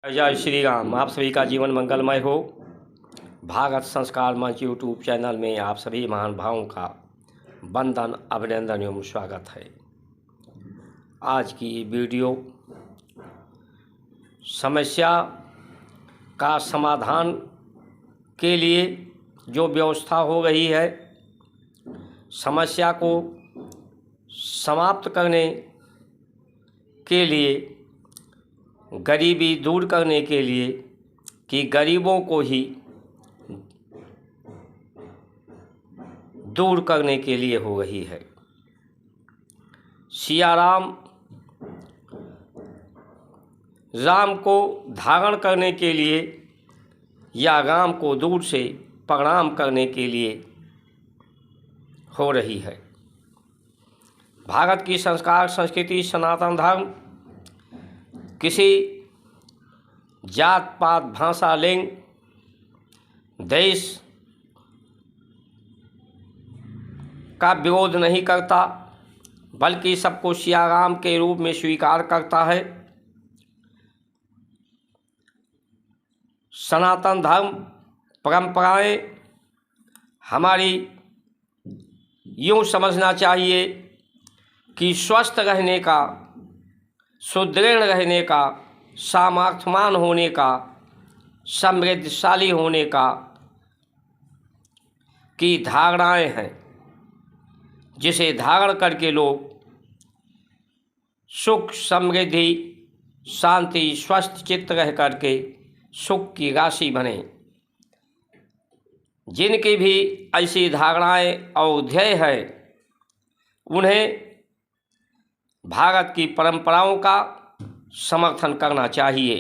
जय श्री राम। आप सभी का जीवन मंगलमय हो। भारत संस्कार मंच यूट्यूब चैनल में आप सभी महानुभावों का वंदन, अभिनंदन एवं स्वागत है। आज की वीडियो समस्या का समाधान के लिए जो व्यवस्था हो रही है, समस्या को समाप्त करने के लिए, गरीबी दूर करने के लिए, कि गरीबों को ही दूर करने के लिए हो रही है। सिया राम को धारण करने के लिए या राम को दूर से प्रणाम करने के लिए हो रही है। भारत की संस्कार, संस्कृति, सनातन धर्म किसी जात पात, भाषा, लिंग, देश का विरोध नहीं करता, बल्कि सबको सिया राम के रूप में स्वीकार करता है। सनातन धर्म परंपराएं हमारी यूँ समझना चाहिए कि स्वस्थ रहने का, सुदृढ़ रहने का, सामर्थ्यवान होने का, समृद्धशाली होने का की धारणाएं हैं, जिसे धारण करके लोग सुख, समृद्धि, शांति, स्वस्थ चित्त रह करके सुख की राशि बने। जिनकी भी ऐसी धारणाएं और ध्येय है, उन्हें भारत की परंपराओं का समर्थन करना चाहिए।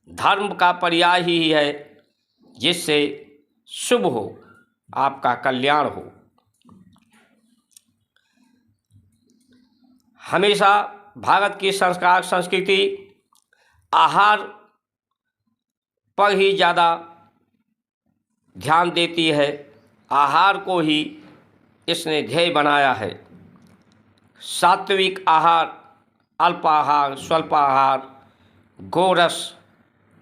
धर्म का पर्याय ही है जिससे शुभ हो, आपका कल्याण हो। हमेशा भारत की संस्कार, संस्कृति आहार पर ही ज़्यादा ध्यान देती है। आहार को ही इसने ध्येय बनाया है। सात्विक आहार, अल्पाहार, स्वल्पाहार, गोरस,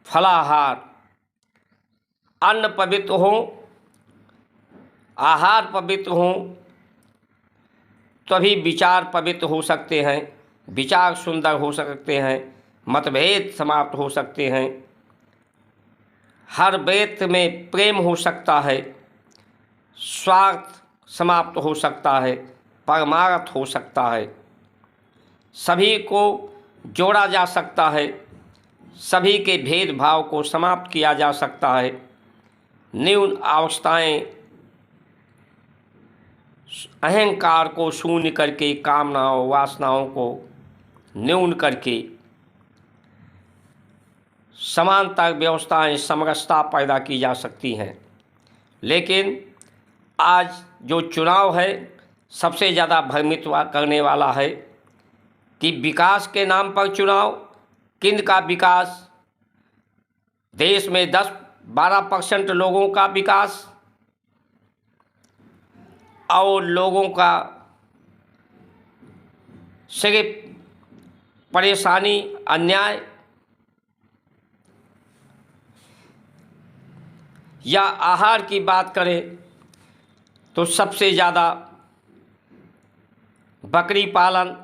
फलाहार, अन्न पवित्र हो, आहार पवित्र हो, तभी विचार पवित्र हो सकते हैं, विचार सुंदर हो सकते हैं, मतभेद समाप्त हो सकते हैं, हर व्यक्ति में प्रेम हो सकता है, स्वार्थ समाप्त हो सकता है, परमार्थ हो सकता है, सभी को जोड़ा जा सकता है, सभी के भेदभाव को समाप्त किया जा सकता है। न्यून अवस्थाएं, अहंकार को शून्य करके, कामनाओं, वासनाओं को न्यून करके समानता व्यवस्थाएं, समरसता पैदा की जा सकती हैं। लेकिन आज जो चुनाव है, सबसे ज़्यादा भ्रमित करने वाला है कि विकास के नाम पर चुनाव। किन का विकास? देश में 10-12% लोगों का विकास और लोगों का सिर्फ परेशानी, अन्याय। या आहार की बात करें तो सबसे ज़्यादा बकरी पालन,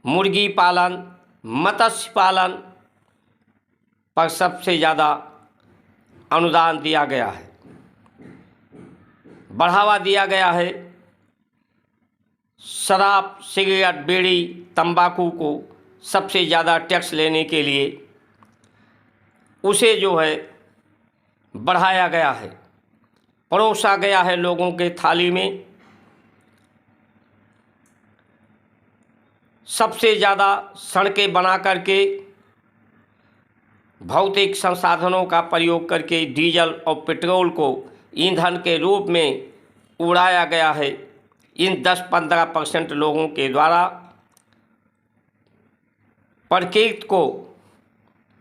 मुर्गी पालन, मत्स्य पालन पर सबसे ज़्यादा अनुदान दिया गया है, बढ़ावा दिया गया है। शराब, सिगरेट, बीड़ी, तंबाकू को सबसे ज़्यादा टैक्स लेने के लिए उसे जो है बढ़ाया गया है, परोसा गया है लोगों के थाली में। सबसे ज़्यादा सड़कें बना करके, भौतिक संसाधनों का प्रयोग करके डीजल और पेट्रोल को ईंधन के रूप में उड़ाया गया है इन 10-15% लोगों के द्वारा। प्रकृति को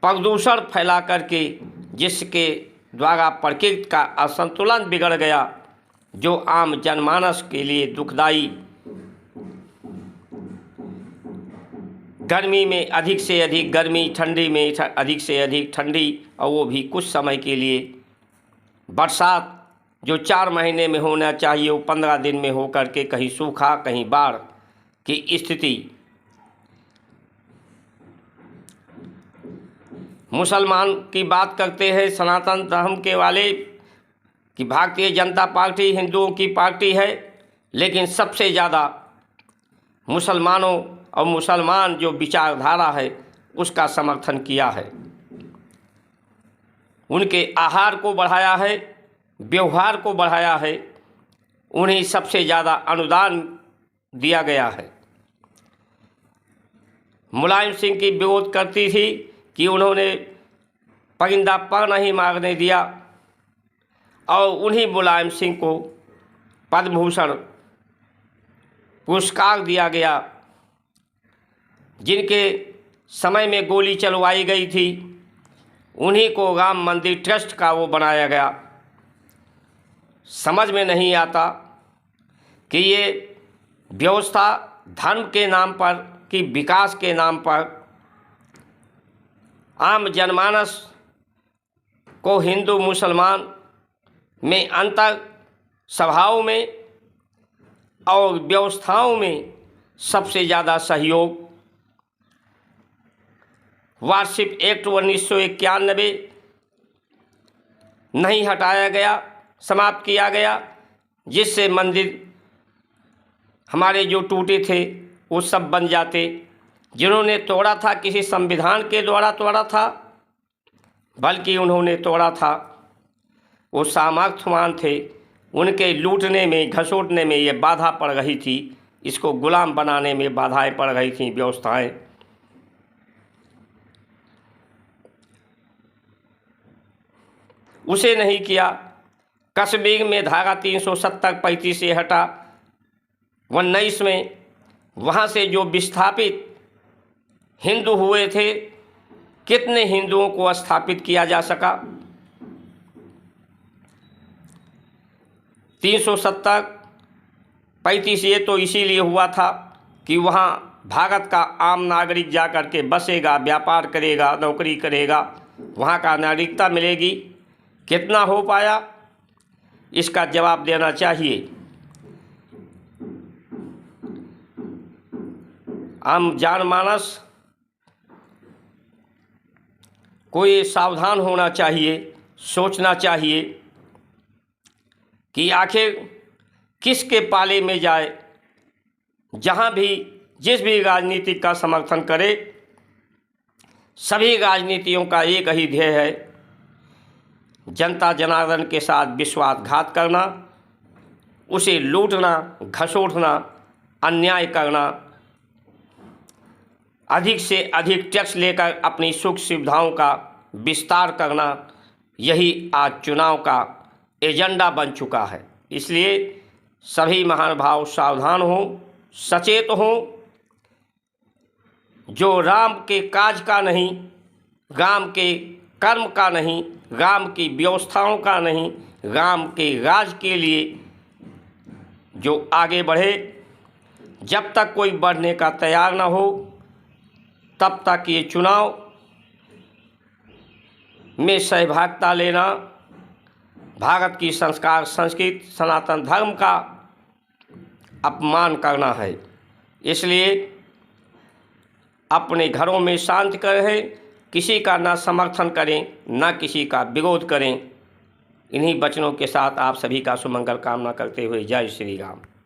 प्रदूषण फैला करके, जिसके द्वारा प्रकृति का असंतुलन बिगड़ गया, जो आम जनमानस के लिए दुखदाई गर्मी में अधिक से अधिक गर्मी, ठंडी में अधिक से अधिक ठंडी, और वो भी कुछ समय के लिए। बरसात जो 4 महीने में होना चाहिए वो 15 दिन में हो करके कहीं सूखा कहीं बाढ़ की स्थिति। मुसलमान की बात करते हैं सनातन धर्म के वाले कि भारतीय जनता पार्टी हिंदुओं की पार्टी है, लेकिन सबसे ज़्यादा मुसलमानों और मुसलमान जो विचारधारा है उसका समर्थन किया है। उनके आहार को बढ़ाया है, व्यवहार को बढ़ाया है, उन्हें सबसे ज़्यादा अनुदान दिया गया है। मुलायम सिंह की विरोध करती थी कि उन्होंने परिंदा पर नहीं मारने दिया, और उन्हीं मुलायम सिंह को पद्म भूषण पुरस्कार दिया गया। जिनके समय में गोली चलवाई गई थी उन्हीं को राम मंदिर ट्रस्ट का वो बनाया गया। समझ में नहीं आता कि ये व्यवस्था धर्म के नाम पर कि विकास के नाम पर आम जनमानस को हिंदू मुसलमान में अंतर सभाओं में और व्यवस्थाओं में सबसे ज़्यादा सहयोग। वार्षिक एक्ट 1991 नहीं हटाया गया, समाप्त किया गया, जिससे मंदिर हमारे जो टूटे थे वो सब बन जाते। जिन्होंने तोड़ा था किसी संविधान के द्वारा तोड़ा था, बल्कि उन्होंने तोड़ा था वो सामर्थ्यवान थे, उनके लूटने में घसोटने में ये बाधा पड़ रही थी, इसको गुलाम बनाने में बाधाएं पड़ रही थी व्यवस्थाएं। उसे नहीं किया। कश्मीर में धारा 370-35 से हटा 19 में, वहाँ से जो विस्थापित हिंदू हुए थे, कितने हिंदुओं को स्थापित किया जा सका। 370-35 ये तो इसीलिए हुआ था कि वहाँ भारत का आम नागरिक जा कर के बसेगा, व्यापार करेगा, नौकरी करेगा, वहाँ का नागरिकता मिलेगी। कितना हो पाया, इसका जवाब देना चाहिए। आम जनमानस को ये सावधान होना चाहिए, सोचना चाहिए कि आखिर किसके पाले में जाए। जहाँ भी जिस भी राजनीति का समर्थन करे, सभी राजनीतियों का एक ही ध्येय है, जनता जनार्दन के साथ विश्वासघात करना, उसे लूटना, घसोटना, अन्याय करना, अधिक से अधिक टैक्स लेकर अपनी सुख सुविधाओं का विस्तार करना, यही आज चुनाव का एजेंडा बन चुका है। इसलिए सभी महानुभाव सावधान हों, सचेत हों। जो राम के काज का नहीं, राम के कर्म का नहीं, राम की व्यवस्थाओं का नहीं, राम के राज के लिए जो आगे बढ़े, जब तक कोई बढ़ने का तैयार ना हो तब तक ये चुनाव में सहभागिता लेना भारत की संस्कार, संस्कृति, सनातन धर्म का अपमान करना है। इसलिए अपने घरों में शांति करें, किसी का ना समर्थन करें, ना किसी का विरोध करें। इन्हीं वचनों के साथ आप सभी का सुमंगल कामना करते हुए जय श्री राम।